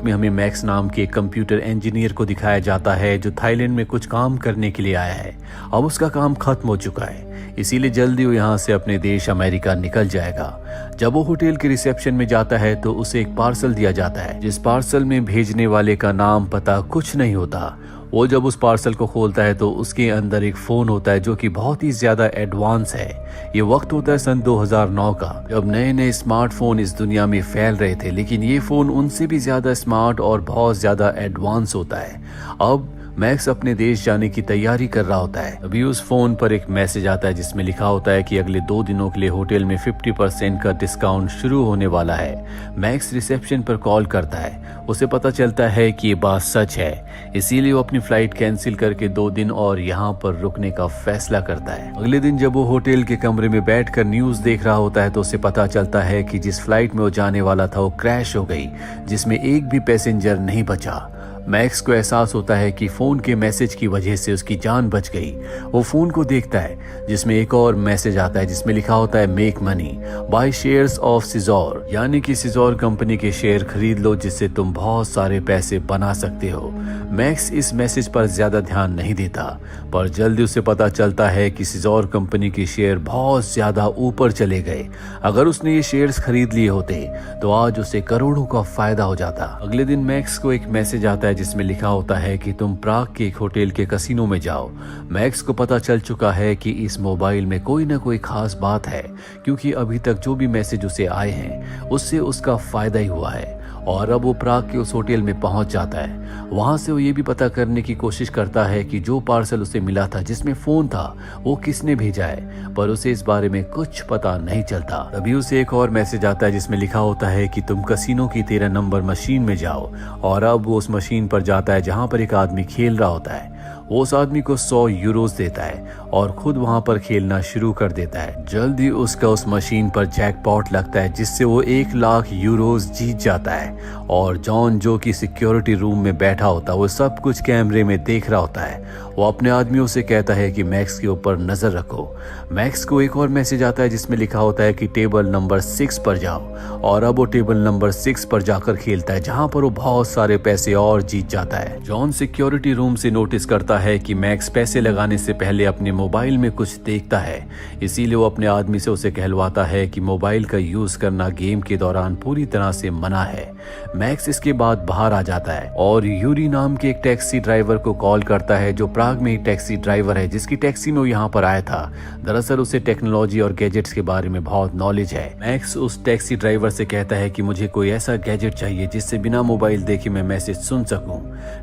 में हमें मैक्स नाम के कंप्यूटर इंजीनियर को दिखाया जाता है जो थाईलैंड में कुछ काम करने के लिए आया है। अब उसका काम खत्म हो चुका है, इसीलिए जल्दी वो यहाँ से अपने देश अमेरिका निकल जाएगा। जब वो होटल के रिसेप्शन में जाता है तो उसे एक पार्सल दिया जाता है, जिस पार्सल में भेजने वाले का नाम पता कुछ नहीं होता। वो जब उस पार्सल को खोलता है तो उसके अंदर एक फोन होता है जो कि बहुत ही ज्यादा एडवांस है। ये वक्त होता है सन 2009 का, जब नए नए स्मार्टफोन इस दुनिया में फैल रहे थे, लेकिन ये फोन उनसे भी ज्यादा स्मार्ट और बहुत ज्यादा एडवांस होता है। अब मैक्स अपने देश जाने की तैयारी कर रहा होता है। अभी उस फोन पर एक मैसेज आता है जिसमें लिखा होता है कि अगले 2 दिनों के लिए होटल में 50% का डिस्काउंट शुरू होने वाला है। मैक्स रिसेप्शन पर कॉल करता है। उसे पता चलता है कि ये बात सच है, इसीलिए वो अपनी फ्लाइट कैंसिल करके 2 दिन और यहाँ पर रुकने का फैसला करता है। अगले दिन जब वो होटल के कमरे में बैठकर न्यूज देख रहा होता है तो उसे पता चलता है कि जिस फ्लाइट में वो जाने वाला था वो क्रैश हो गई, जिसमें एक भी पैसेंजर नहीं बचा। मैक्स को एहसास होता है कि फोन के मैसेज की वजह से उसकी जान बच गई। वो फोन को देखता है जिसमें एक और मैसेज आता है जिसमें लिखा होता है make money by shares of सिजोर, यानी कि सिजोर कंपनी के शेयर खरीद लो जिससे तुम बहुत सारे पैसे बना सकते हो। मैक्स इस मैसेज पर ज्यादा ध्यान नहीं देता, पर जल्दी उसे पता चलता है कि सिजोर कंपनी के शेयर बहुत ज्यादा ऊपर चले गए। अगर उसने ये शेयर्स खरीद लिए होते तो आज उसे करोड़ों का फायदा हो जाता। अगले दिन मैक्स को एक मैसेज आता है जिसमें लिखा होता है कि तुम प्राग के एक होटल के कसिनो में जाओ। मैक्स को पता चल चुका है कि इस मोबाइल में कोई ना कोई खास बात है, क्योंकि अभी तक जो भी मैसेज उसे आए हैं उससे उसका फायदा ही हुआ है। और अब वो प्राग के उस होटल में पहुंच जाता है। वहां से वो ये भी पता करने की कोशिश करता है कि जो पार्सल उसे मिला था जिसमें फोन था वो किसने भेजा है, पर उसे इस बारे में कुछ पता नहीं चलता। तभी उसे एक और मैसेज आता है जिसमें लिखा होता है कि तुम कसिनो की 13 नंबर मशीन में जाओ। और अब वो उस मशीन पर जाता है जहां पर एक आदमी खेल रहा होता है। वो उस आदमी को 100 यूरोज देता है और खुद वहां पर खेलना शुरू कर देता है। जल्दी उसका उस मशीन पर जैकपॉट लगता है जिससे वो 1 लाख यूरोज जीत जाता है। और जॉन जो कि सिक्योरिटी रूम में बैठा होता है वो सब कुछ कैमरे में देख रहा होता है। वो अपने आदमियों से कहता है कि मैक्स के ऊपर नजर रखो। मैक्स को एक और मैसेज आता है जिसमें लिखा होता है कि टेबल नंबर 6 पर जाओ। और अब वो टेबल नंबर 6 पर जाकर खेलता है जहां पर वो बहुत सारे पैसे और जीत जाता है। जॉन सिक्योरिटी रूम से नोटिस करता है कि मैक्स पैसे लगाने से पहले अपने मोबाइल में कुछ देखता है, इसीलिए वो अपने आदमी से उसे कहलवाता है कि मोबाइल का यूज करना गेम के दौरान पूरी तरह से मना है। मैक्स इसके बाद बाहर आ जाता है और यूरी नाम के एक टैक्सी ड्राइवर को कॉल करता है जो प्राग में एक टैक्सी ड्राइवर है जिसकी टैक्सी में वो यहाँ पर आया था। दरअसल उसे टेक्नोलॉजी और गैजेट्स के बारे में बहुत नॉलेज है। मैक्स उस टैक्सी ड्राइवर से कहता है कि मुझे कोई ऐसा गैजेट चाहिए जिससे बिना मोबाइल देखे मैं मैसेज सुन सकूं।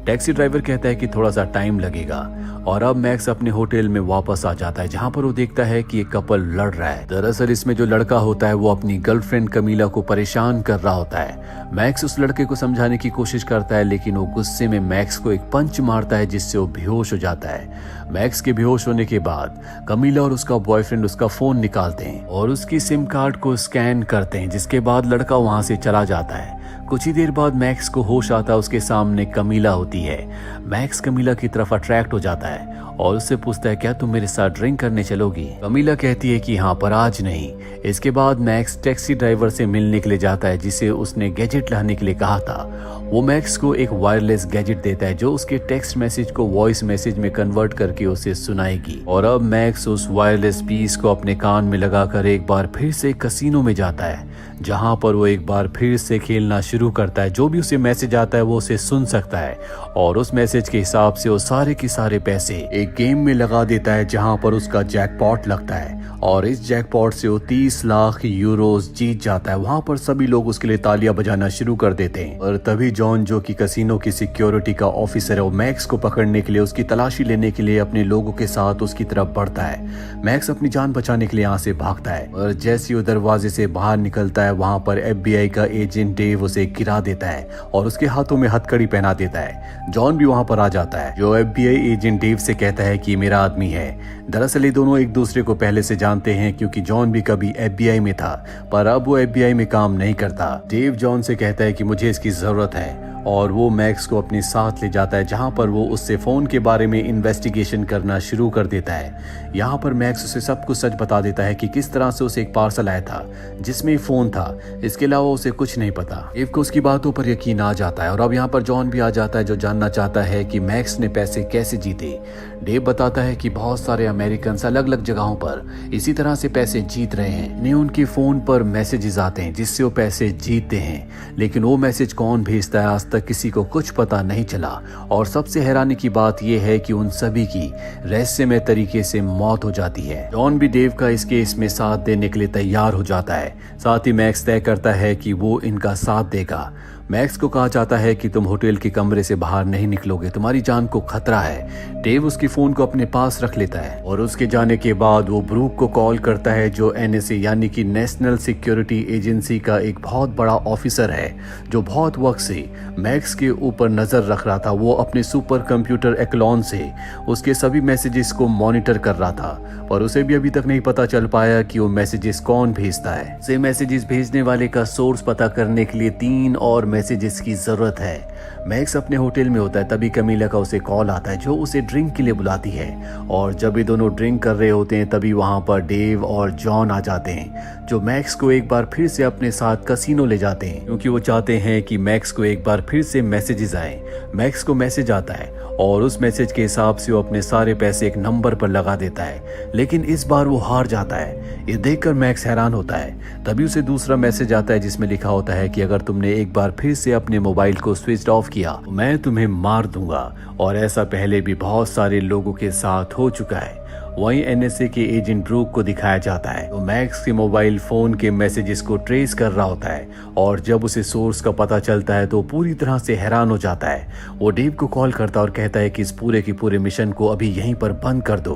टैक्सी ड्राइवर कहता है कि थोड़ा सा टाइम लगेगा। और अब मैक्स अपने होटल में वापस आ जाता है जहां पर वो देखता है कि एक कपल लड़ रहा है। दरअसल इसमें जो लड़का होता है वो अपनी गर्लफ्रेंड कमीला को परेशान कर रहा होता है। मैक्स उस लड़के को समझाने की कोशिश करता है लेकिन वो गुस्से में मैक्स को एक पंच मारता है जिससे वो बेहोश हो जाता है। मैक्स के बेहोश होने के बाद कमीला और उसका बॉयफ्रेंड उसका फोन निकालते हैं और उसकी सिम कार्ड को स्कैन करते हैं, जिसके बाद लड़का वहां से चला जाता है। कुछ ही देर बाद मैक्स को होश आता है, उसके सामने कमीला होती है। मैक्स कमीला की तरफ अट्रैक्ट हो जाता है और उससे पूछता है क्या तुम मेरे साथ ड्रिंक करने चलोगी। कमीला कहती है कि हाँ पर आज नहीं। इसके बाद मैक्स टैक्सी ड्राइवर से मिलने के लिए जाता है जिसे उसने गैजेट लाने के लिए कहा था। वो मैक्स को एक वायरलेस गैजेट देता है जो उसके टेक्स्ट मैसेज को वॉइस मैसेज में कन्वर्ट करके उसे सुनाएगी। और अब मैक्स उस वायरलेस पीस को अपने कान में लगाकर एक बार फिर से कसिनो में जाता है जहां पर वो एक बार फिर से खेलना शुरू करता है। जो भी उसे मैसेज आता है वो उसे सुन सकता है और उस मैसेज के हिसाब से वो सारे के सारे पैसे एक गेम में लगा देता है जहां पर उसका जैकपॉट लगता है और इस जैकपॉट से वो 30 लाख यूरोज जीत जाता है। वहां पर सभी लोग उसके लिए तालियां बजाना शुरू कर देते हैं। और तभी जॉन जो कि कसिनो की सिक्योरिटी का ऑफिसर है वो मैक्स को पकड़ने के लिए उसकी तलाशी लेने के लिए अपने लोगों के साथ उसकी तरफ बढ़ता है। मैक्स अपनी जान बचाने के लिए यहाँ से भागता है और जैसे वो दरवाजे से बाहर निकलता है वहां पर FBI का एजेंट डेव उसे गिरा देता है और उसके हाथों में हथकड़ी पहना देता है। जॉन भी वहां पर आ जाता है जो FBI एजेंट डेव से कहता है कि मेरा आदमी है। दरअसल ये दोनों एक दूसरे को पहले से जानते हैं क्योंकि जॉन भी कभी FBI में था पर अब वो FBI में काम नहीं करता। डेव जॉन से कहता है कि मुझे इसकी जरूरत है। और वो मैक्स को अपने साथ ले जाता है, जहां पर वो उससे फोन के बारे में इन्वेस्टिगेशन करना शुरू कर देता है। यहाँ पर मैक्स उसे सब कुछ सच बता देता है कि किस तरह से उसे एक पार्सल आया था जिसमें फोन था। इसके अलावा उसे कुछ नहीं पता। डेव को उसकी बातों पर यकीन आ जाता है और अब यहाँ पर जॉन भी आ जाता है, जो जानना चाहता है कि मैक्स ने पैसे कैसे जीते। डेव बताता है कि बहुत सारे अमेरिकन अलग अलग जगहों पर इसी तरह से पैसे जीत रहे हैं। इन्हें उनके फोन पर मैसेजेस आते हैं जिससे वो पैसे जीतते हैं, लेकिन वो मैसेज कौन भेजता है आज तक किसी को कुछ पता नहीं चला। और सबसे हैरानी की बात यह है कि उन सभी की रहस्यमय तरीके से मौत हो जाती है। जॉन भी डेव का इस केस में साथ देने के लिए तैयार हो जाता है। साथ ही मैक्स तय करता है कि वो इनका साथ देगा। मैक्स को कहा जाता है कि तुम होटल के कमरे से बाहर नहीं निकलोगे, तुम्हारी जान को खतरा है। डेव उसकी फोन को अपने पास रख लेता है और उसके जाने के बाद वो ब्रूक को कॉल करता है, जो एनएसए यानी कि नेशनल सिक्योरिटी एजेंसी का एक बहुत बड़ा ऑफिसर है, जो बहुत वक्त से मैक्स के ऊपर नजर रख रहा था। वो अपने सुपर कंप्यूटर एक्लॉन से उसके सभी मैसेजेस को मॉनिटर कर रहा था, पर उसे भी अभी तक नहीं पता चल पाया कि वो मैसेजेस कौन भेजता है। उसे मैसेजेस भेजने वाले का सोर्स पता करने के लिए 3 और मैसेजेस की जरूरत है। मैक्स अपने होटल में होता है, तभी कमीला का उसे कॉल आता है, जो उसे ड्रिंक के लिए बुलाती है। और जब ये दोनों ड्रिंक कर रहे होते हैं तभी वहां पर डेव और जॉन आ जाते हैं, जो मैक्स को एक बार फिर से अपने साथ कसिनो ले जाते हैं, क्योंकि वो चाहते हैं कि मैक्स को एक बार फिर से मैसेजेस आए। मैक्स को मैसेज आता है और उस मैसेज के हिसाब से वो अपने सारे पैसे एक नंबर पर लगा देता है, लेकिन इस बार वो हार जाता है। ये देखकर मैक्स हैरान होता है। तभी उसे दूसरा मैसेज आता है जिसमें लिखा होता है कि अगर तुमने एक बार फिर से अपने मोबाइल को स्विच ऑफ किया तो मैं तुम्हें मार दूंगा, और ऐसा पहले भी बहुत सारे लोगों के साथ हो चुका है। वहीं एनएसए के एजेंट ब्रूक को दिखाया जाता है, तो मैक्स के मोबाइल फोन के मैसेजेस को ट्रेस कर रहा होता है, और जब उसे सोर्स का पता चलता है तो पूरी तरह से हैरान हो जाता है। वो डेव को कॉल करता है और कहता है कि इस पूरे के पूरे मिशन को अभी यहीं पर बंद कर दो।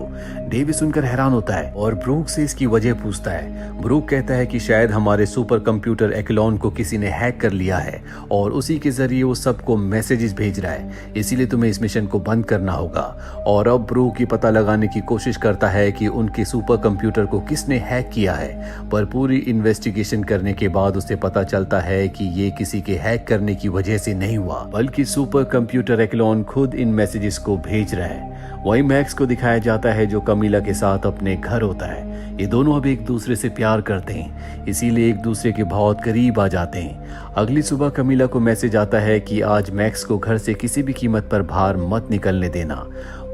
डेव सुनकर हैरान होता है और ब्रूक से इसकी वजह पूछता है। ब्रूक कहता है कि शायद हमारे सुपर कंप्यूटर एक्लॉन को किसी ने हैक कर लिया है और उसी के जरिए वो सबको मैसेजेस भेज रहा है, इसीलिए तुम्हें इस मिशन को बंद करना होगा। और अब ब्रूक ये पता लगाने की कोशिश करता है कि उनके सुपर कंप्यूटर को किसने हैक किया है, पर पूरी इन्वेस्टिगेशन करने के बाद उसे पता चलता है कि ये किसी के हैक करने की वजह से नहीं हुआ, बल्कि सुपर कंप्यूटर एक्लॉन खुद इन मैसेजेस को भेज रहा है। वहीं मैक्स को दिखाया जाता है, जो कमीला के साथ अपने घर होता है। ये दोनों अब एक दूसरे से प्यार करते हैं, इसीलिए एक दूसरे के बहुत करीब आ जाते हैं। अगली सुबह कमीला को मैसेज आता है कि आज मैक्स को घर से किसी भी कीमत पर बाहर मत निकलने देना।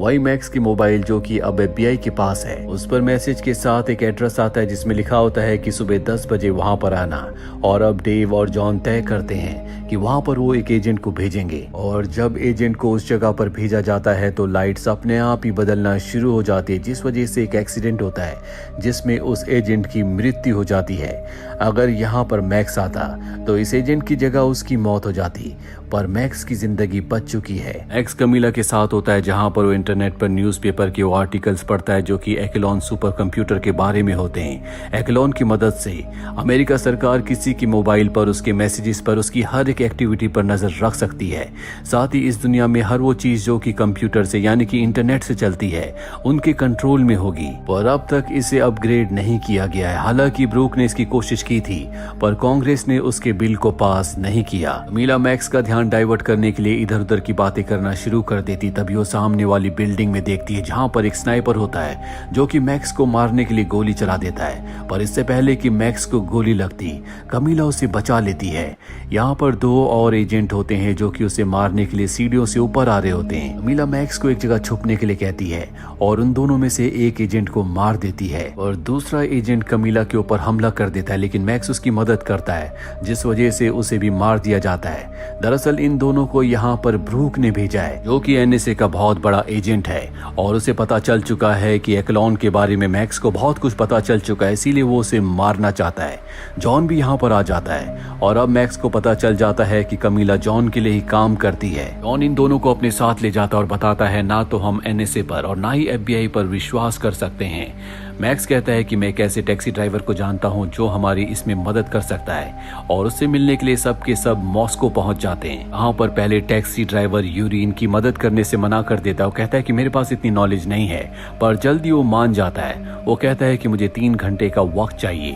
वही मैक्स की मोबाइल, जो कि अब FBI के पास है, उस पर मैसेज के साथ एक एड्रेस आता है जिसमें लिखा होता है कि सुबह 10 बजे वहां पर आना। और अब डेव और जॉन तय करते हैं कि वहां पर वो एक एजेंट को भेजेंगे, और जब एजेंट को उस जगह पर भेजा जाता है तो लाइट्स अपने आप ही बदलना शुरू हो जाती है, जिस वजह से एक एक्सीडेंट होता है जिसमें उस एजेंट की मृत्यु हो जाती है। अगर यहाँ पर मैक्स आता तो इस एजेंट की जगह उसकी मौत हो जाती, पर मैक्स की जिंदगी बच चुकी है। मैक्स कमीला के साथ होता है, जहां पर वो इंटरनेट पर न्यूज़पेपर के वो आर्टिकल्स पढ़ता है जो कि एक्लॉन सुपर कंप्यूटर के बारे में होते हैं। एक्लॉन की मदद से अमेरिका सरकार किसी की मोबाइल पर, उसके मैसेजेस पर, उसकी हर एक एक्टिविटी पर नजर रख सकती है। साथ ही इस दुनिया में हर वो चीज जो कि कंप्यूटर से यानी कि इंटरनेट से चलती है उनके कंट्रोल में होगी, पर अब तक इसे अपग्रेड नहीं किया गया है। हालांकि ब्रूक ने इसकी कोशिश की थी, पर कांग्रेस ने उसके बिल को पास नहीं किया। कमीला मैक्स का ध्यान डाइवर्ट करने के लिए इधर उधर की बातें करना शुरू कर देती। तभी वो सामने वाली बिल्डिंग में देखती है जहां पर एक स्नाइपर होता है, जो कि मैक्स को मारने के लिए गोली चला देता है, पर इससे पहले कि मैक्स को गोली लगती कमीला उसे बचा लेती है। यहाँ पर 2 और एजेंट होते हैं जो कि उसे मारने के लिए सीढ़ियों से ऊपर आ रहे होते हैं। कमीला मैक्स को एक जगह छुपने के लिए कहती है और उन दोनों में से एक एजेंट को मार देती है, और दूसरा एजेंट कमीला के ऊपर हमला कर देता है, लेकिन मैक्स उसकी मदद करता है, जिस वजह से उसे भी मार दिया जाता है। दरअसल इन दोनों को यहाँ पर ब्रूक ने भेजा है, जो कि एनएसए का बहुत बड़ा एजेंट है, और उसे पता चल चुका है कि एक्लॉन के बारे में मैक्स को बहुत कुछ पता चल चुका है, इसीलिए वो उसे मारना चाहता है। जॉन भी यहाँ पर आ जाता है और अब मैक्स को पता चल जाता है कि कमीला जॉन के लिए ही काम करती है। जॉन इन दोनों को अपने साथ ले जाता और बताता है ना तो हम एनएसए पर और ना ही FBI पर विश्वास कर सकते हैं। मैक्स कहता है कि मैं एक ऐसे टैक्सी ड्राइवर को जानता हूं जो हमारी इसमें मदद कर सकता है और उससे मिलने के लिए सब के सब मॉस्को पहुंच जाते हैं। यहाँ पर पहले टैक्सी ड्राइवर यूरी इनकी मदद करने से मना कर देता है। वो कहता है कि मेरे पास इतनी नॉलेज नहीं है, पर जल्दी वो मान जाता है। वो कहता है कि मुझे 3 घंटे का वक्त चाहिए।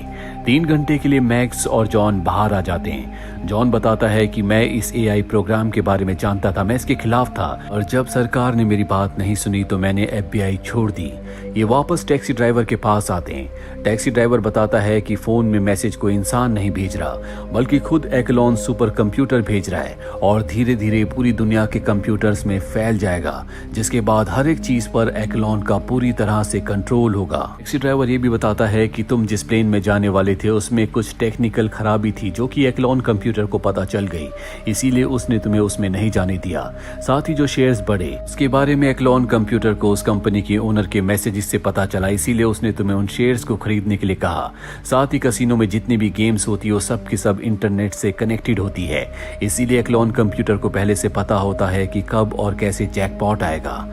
3 घंटे के लिए मैक्स और जॉन बाहर आ जाते हैं। जॉन बताता है कि मैं इस एआई प्रोग्राम के बारे में जानता था, मैं इसके खिलाफ था और जब सरकार ने मेरी बात नहीं सुनी तो मैंने एफबीआई छोड़ दी। ये वापस टैक्सी ड्राइवर के पास आते हैं। टैक्सी ड्राइवर बताता है कि फोन में मैसेज कोई इंसान नहीं भेज रहा बल्कि खुद एक्लॉन सुपर कंप्यूटर भेज रहा है और धीरे धीरे पूरी दुनिया के कंप्यूटर्स में फैल जाएगा, जिसके बाद हर एक चीज पर एक्लॉन का पूरी तरह से कंट्रोल होगा। टैक्सी ड्राइवर ये भी बताता है कि तुम जिस प्लेन में जाने वाले थे उसमें कुछ टेक्निकल खराबी थी जो कि एक्लॉन कंप्यूटर को पता चल गई, इसीलिए उसने तुम्हें उसमें नहीं जाने दिया। साथ ही जो शेयर्स बढ़े इसके बारे में एक्लॉन कंप्यूटर को उस कंपनी के ओनर के मैसेजेस से पता चला, इसीलिए उसने तुम्हें उन शेयर्स को खरीदने के लिए कहा। साथ ही कसिनो में जितनी भी गेम्स होती है वो सब की सब इंटरनेट से कनेक्टेड होती है, इसीलिए एक्लॉन कंप्यूटर को पहले से पता होता है कि कब और कैसे जैकपॉट आएगा।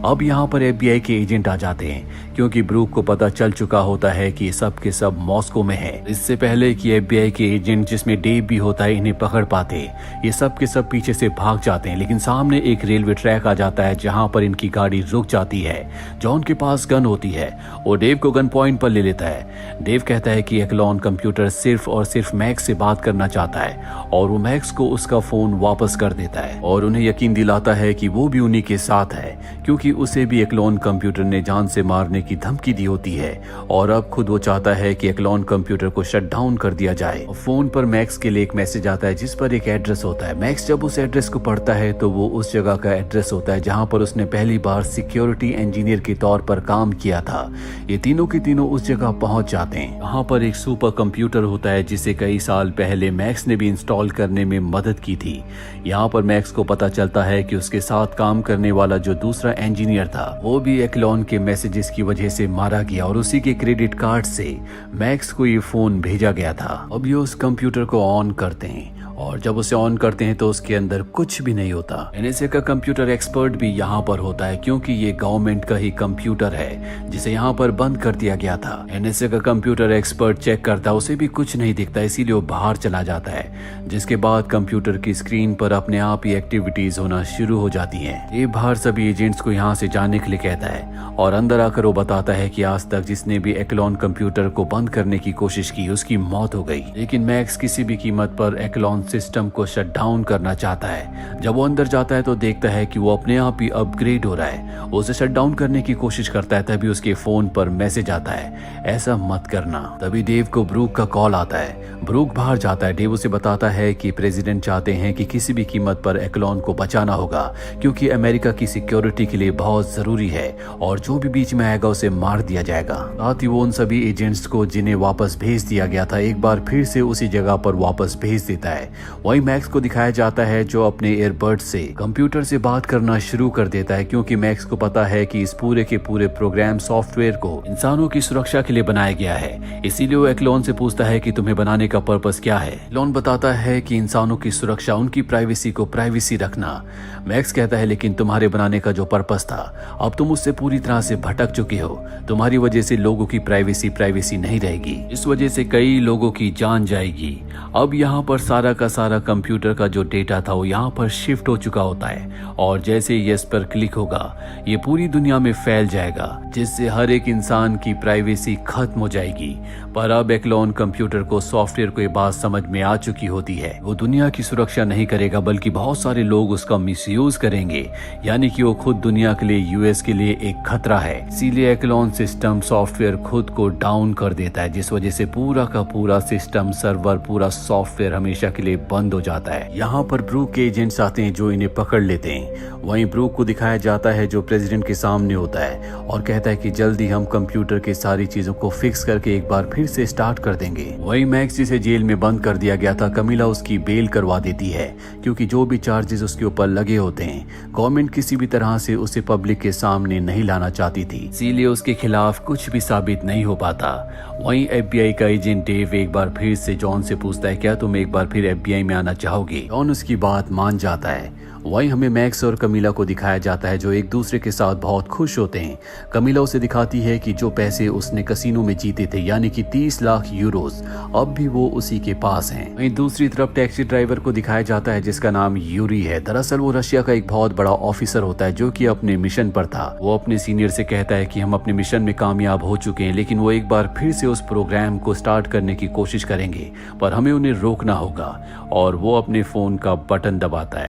अब यहाँ पर एफबीआई के एजेंट आ जाते हैं क्योंकि ब्रूक को पता चल चुका होता है कि सब के सब मॉस्को में है। इससे पहले कि एफबीआई के एजेंट जिसमें डेव भी होता है इन्हें पकड़ पाते, ये सब के सब पीछे से भाग जाते हैं, लेकिन सामने एक रेलवे ट्रैक आ जाता है जहाँ पर इनकी गाड़ी रुक जाती है। जॉन के पास गन होती है, वो डेव को गन पॉइंट पर ले लेता है। डेव कहता है कि एक्लॉन कंप्यूटर सिर्फ और सिर्फ मैक्स से बात करना चाहता है और वो मैक्स को उसका फोन वापस कर देता है और उन्हें यकीन दिलाता है कि वो भी उन्हीं के साथ है क्योंकि उसे भी एक्लॉन कंप्यूटर ने जान से मारने की धमकी दी होती है और अब खुद वो चाहता है कि एक्लॉन कंप्यूटर को शट डाउन कर दिया जाए। फोन पर मैक्स के लिए एक मैसेज आता है जिस पर एक एड्रेस होता है। मैक्स जब उस एड्रेस को पढ़ता है तो वो उस जगह का एड्रेस होता है जहां पर उसने पहली बार सिक्योरिटी इंजीनियर के तौर पर काम किया था। ये तीनों के तीनों उस जगह पहुंच जाते हैं। यहाँ पर एक सुपर कंप्यूटर होता है जिसे कई साल पहले मैक्स ने भी इंस्टॉल करने में मदद की थी। यहाँ पर मैक्स को पता चलता है कि उसके साथ काम करने वाला जो दूसरा इंजीनियर था वो भी एक्लॉन के मैसेजेस की वजह से मारा गया और उसी के क्रेडिट कार्ड से मैक्स को ये फोन भेजा गया था। अब ये उस कंप्यूटर को ऑन करते हैं और जब उसे ऑन करते हैं तो उसके अंदर कुछ भी नहीं होता। एनएसए का कंप्यूटर एक्सपर्ट भी यहाँ पर होता है क्योंकि ये गवर्नमेंट का ही कंप्यूटर है जिसे यहाँ पर बंद कर दिया गया था। एनएसए का कंप्यूटर एक्सपर्ट चेक करता है, उसे भी कुछ नहीं दिखता, इसीलिए वो बाहर चला जाता है, जिसके बाद कंप्यूटर की स्क्रीन पर अपने आप ही एक्टिविटीज होना शुरू हो जाती है। ये बाहर सभी एजेंट्स को यहाँ से जाने के लिए कहता है और अंदर आकर वो बताता है कि आज तक जिसने भी एक्लॉन कंप्यूटर को बंद करने की कोशिश की उसकी मौत हो गई, लेकिन मैक्स किसी भी कीमत पर एक्लॉन सिस्टम को शट डाउन करना चाहता है। जब वो अंदर जाता है तो देखता है कि वो अपने आप ही अपग्रेड हो रहा है। वो उसे शट डाउन करने की कोशिश करता है, तभी उसके फोन पर मैसेज आता है, ऐसा मत करना। तभी डेव को ब्रूक का कॉल आता है। ब्रूक बाहर जाता है। डेव उसे बताता है कि प्रेसिडेंट चाहते हैं कि किसी भी कीमत पर एक्लॉन को बचाना होगा क्योंकि अमेरिका की सिक्योरिटी के लिए बहुत जरूरी है और जो भी बीच में आएगा उसे मार दिया जाएगा। साथ ही वो उन सभी एजेंट्स को जिन्हें वापस भेज दिया गया था एक बार फिर से उसी जगह पर वापस भेज देता है। वहीं मैक्स को दिखाया जाता है जो अपने एयरबड से कंप्यूटर से बात करना शुरू कर देता है क्योंकि मैक्स को पता है कि इस पूरे के पूरे प्रोग्राम सॉफ्टवेयर को इंसानों की सुरक्षा के लिए बनाया गया है। इसीलिए वो एक्लॉन से पूछता है कि तुम्हें बनाने का पर्पस क्या है। एक्लॉन बताता है कि इंसानों की सुरक्षा, उनकी प्राइवेसी को प्राइवेसी रखना। मैक्स कहता है लेकिन तुम्हारे बनाने का जो पर्पस था अब तुम उससे पूरी तरह से भटक चुके हो। तुम्हारी वजह से लोगों की प्राइवेसी नहीं रहेगी, इस वजह से कई लोगों की जान जाएगी। अब यहाँ पर सारा का सारा कंप्यूटर का जो डेटा था वो यहाँ पर शिफ्ट हो चुका होता है और जैसे यस पर क्लिक होगा ये पूरी दुनिया में फैल जाएगा जिससे हर एक इंसान की प्राइवेसी खत्म हो जाएगी। पर अब एक्लॉन कंप्यूटर को सॉफ्टवेयर को ये बात समझ में आ चुकी होती है, वो दुनिया की सुरक्षा नहीं करेगा बल्कि बहुत सारे लोग उसका मिसयूज करेंगे, यानी कि वो खुद दुनिया के लिए, यूएस के लिए एक खतरा है। इसीलिए एक्लॉन सिस्टम सॉफ्टवेयर खुद को डाउन कर देता है जिस वजह से पूरा का पूरा सिस्टम सर्वर, पूरा सॉफ्टवेयर हमेशा के लिए बंद हो जाता है। यहाँ पर ब्रूक के एजेंट्स आते हैं जो इन्हें पकड़ लेते हैं। वहीं ब्रूक को दिखाया जाता है जो प्रेसिडेंट के सामने होता है और कहता है कि जल्दी हम कंप्यूटर की सारी चीजों को फिक्स करके एक बार फिर से स्टार्ट कर देंगे। वहीं मैक्स जिसे जेल में बंद कर दिया गया था, कमीला उसकी बेल करवा देती है क्योंकि जो भी चार्जेस उसके ऊपर लगे होते हैं गवर्नमेंट किसी भी तरह से उसे पब्लिक के सामने नहीं लाना चाहती थी, इसीलिए उसके खिलाफ कुछ भी साबित नहीं हो पाता। वहीं एफबीआई का एजेंट डेव एक बार फिर से जॉन से पूछता है क्या तुम एक बार फिर एफबीआई में आना चाहोगे। जॉन उसकी बात मान जाता है। वहीं हमें मैक्स और कमीला को दिखाया जाता है जो एक दूसरे के साथ बहुत खुश होते हैं। कमीला उसे दिखाती है कि जो पैसे उसने कसिनो में जीते थे यानी कि 30 लाख यूरोस अब भी वो उसी के पास हैं। वहीं दूसरी तरफ टैक्सी ड्राइवर को दिखाया जाता है जिसका नाम यूरी है। दरअसल वो रशिया का एक बहुत बड़ा ऑफिसर होता है जो कि अपने मिशन पर था। वो अपने सीनियर से कहता है कि हम अपने मिशन में कामयाब हो चुके हैं, लेकिन वो एक बार फिर से उस प्रोग्राम को स्टार्ट करने की कोशिश करेंगे, पर हमें उन्हें रोकना होगा और वो अपने फोन का बटन दबाता है।